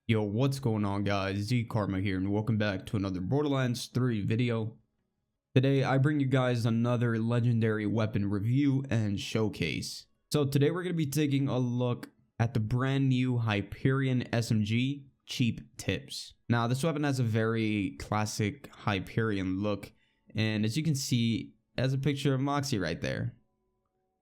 Yo, what's going on guys? Z Karma here and welcome back to another Borderlands 3 video. Today I bring you guys another legendary weapon review and showcase. So today we're going to be taking a look at the brand new Hyperion SMG Cheap Tips. Now this weapon has a very classic Hyperion look, and as you can see, it has a picture of Moxie right there.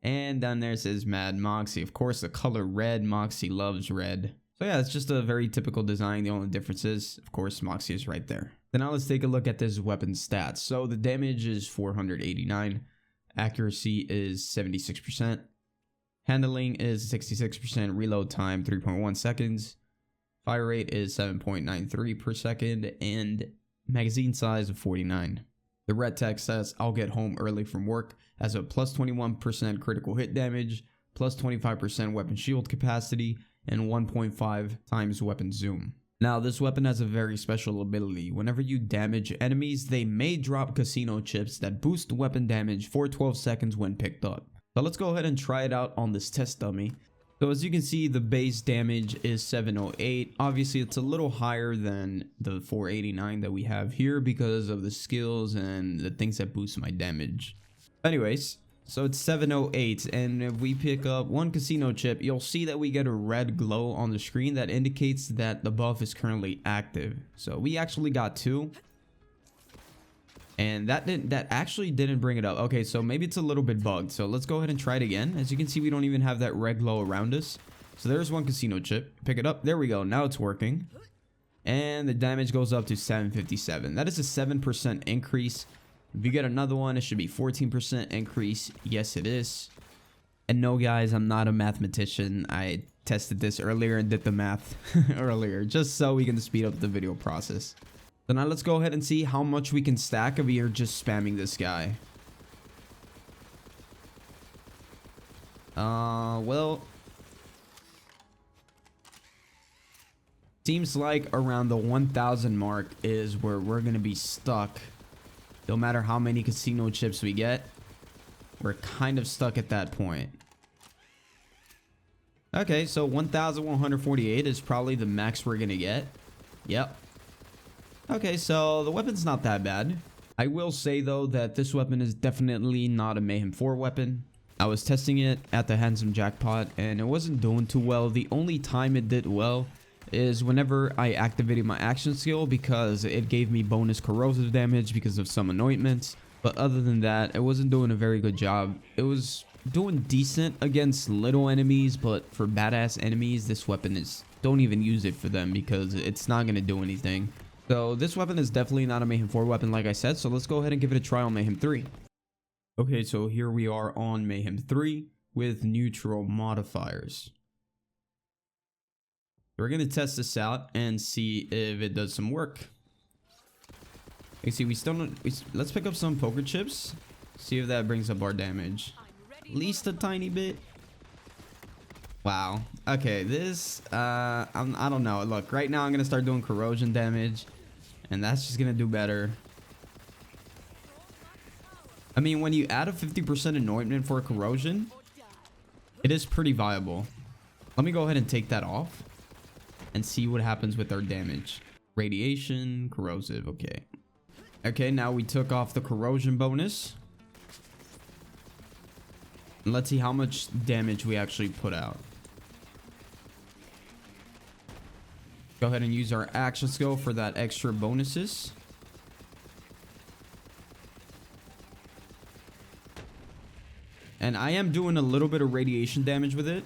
And down there it says Mad Moxie. Of course the color red, Moxie loves red. So yeah, it's just a very typical design. The only difference is, of course, Moxie is right there. So now let's take a look at this weapon stats. So the damage is 489. Accuracy is 76%. Handling is 66%. Reload time 3.1 seconds. Fire rate is 7.93 per second. And magazine size of 49. The red text says, I'll get home early from work, has a plus 21% critical hit damage, plus 25% weapon shield capacity, and 1.5 times weapon zoom. Now this weapon has a very special ability. Whenever you damage enemies, they may drop casino chips that boost weapon damage for 12 seconds when picked up. So let's go ahead and try it out on this test dummy. So as you can see, the base damage is 708. Obviously it's a little higher than the 489 that we have here because of the skills and the things that boost my damage. Anyways, so it's 708, and if we pick up one casino chip, you'll see that we get a red glow on the screen that indicates that the buff is currently active. So we actually got two, and that actually didn't bring it up. Okay, so maybe it's a little bit bugged. So let's go ahead and try it again. As you can see, we don't even have that red glow around us. So there's one casino chip. Pick it up. There we go. Now it's working, and the damage goes up to 757. That is a 7% increase. If you get another one, it should be 14% increase. Yes, it is. And no, guys, I'm not a mathematician. I tested this earlier and did the math earlier, just so we can speed up the video process. So now let's go ahead and see how much we can stack if we are just spamming this guy. Well, seems like around the 1,000 mark is where we're gonna be stuck. No matter how many casino chips we get, we're kind of stuck at that point. Okay, so 1,148 is probably the max we're gonna get. Yep. Okay, so the weapon's not that bad. I will say though that this weapon is definitely not a Mayhem 4 weapon. I was testing it at the Handsome Jackpot and it wasn't doing too well. The only time it did well is whenever I activated my action skill, because it gave me bonus corrosive damage because of some anointments. But other than that, it wasn't doing a very good job. It was doing decent against little enemies, but for badass enemies, this weapon is, don't even use it for them because it's not going to do anything. So this weapon is definitely not a Mayhem 4 weapon like I said, so let's go ahead and give it a try on Mayhem 3. Okay, so here we are on Mayhem 3 with neutral modifiers. We're going to test this out and see if it does some work. You see, we still don't, let's pick up some poker chips. See if that brings up our damage. At least a tiny bit. Wow. Okay, this, I don't know. Look, right now I'm going to start doing corrosion damage. And that's just going to do better. I mean, when you add a 50% anointment for corrosion, it is pretty viable. Let me go ahead and take that off and see what happens with our damage. Radiation, corrosive, okay. Okay, now we took off the corrosion bonus. And let's see how much damage we actually put out. Go ahead and use our action skill for that extra bonuses. And I am doing a little bit of radiation damage with it.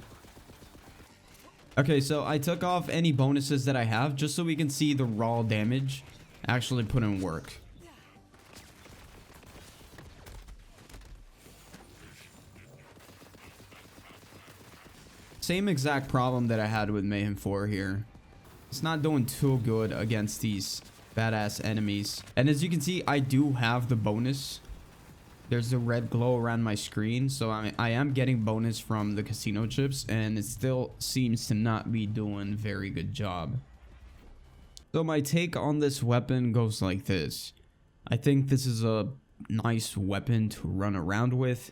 Okay, so I took off any bonuses that I have just so we can see the raw damage actually put in work. Same exact problem that I had with Mayhem 4 here. It's not doing too good against these badass enemies. And as you can see, I do have the bonus. There's a red glow around my screen, so I am getting bonus from the casino chips, and it still seems to not be doing a very good job. So my take on this weapon goes like this. I think this is a nice weapon to run around with.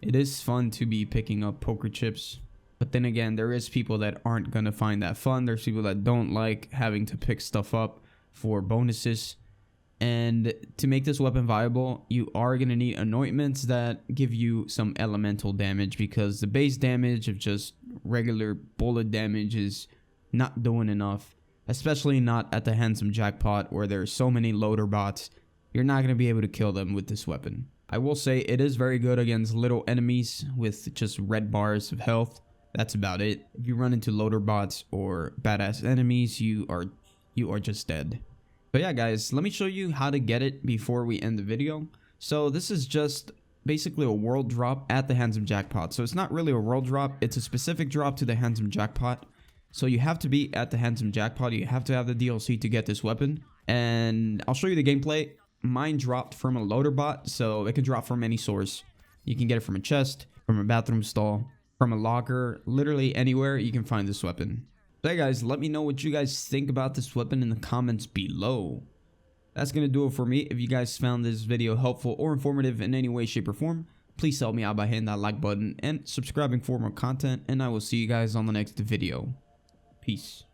It is fun to be picking up poker chips But then again, there is people that aren't gonna find that fun. There's people that don't like having to pick stuff up for bonuses. And to make this weapon viable, you are going to need anointments that give you some elemental damage, because the base damage of just regular bullet damage is not doing enough, especially not at the handsome jackpot where there are so many loader bots. You're not going to be able to kill them with this weapon. I will say it is very good against little enemies with just red bars of health. That's about it. If you run into loader bots or badass enemies, you are just dead. But yeah, guys, let me show you how to get it before we end the video. So this is just basically a world drop at the handsome jackpot. So it's not really a world drop, it's a specific drop to the handsome jackpot. So you have to be at the handsome jackpot. You have to have the DLC to get this weapon. And I'll show you the gameplay. Mine dropped from a loader bot, so it can drop from any source. You can get it from a chest, from a bathroom stall, from a locker, literally anywhere you can find this weapon. So hey guys, let me know what you guys think about this weapon in the comments below. That's going to do it for me. If you guys found this video helpful or informative in any way, shape, or form, please help me out by hitting that like button and subscribing for more content, and I will see you guys on the next video. Peace.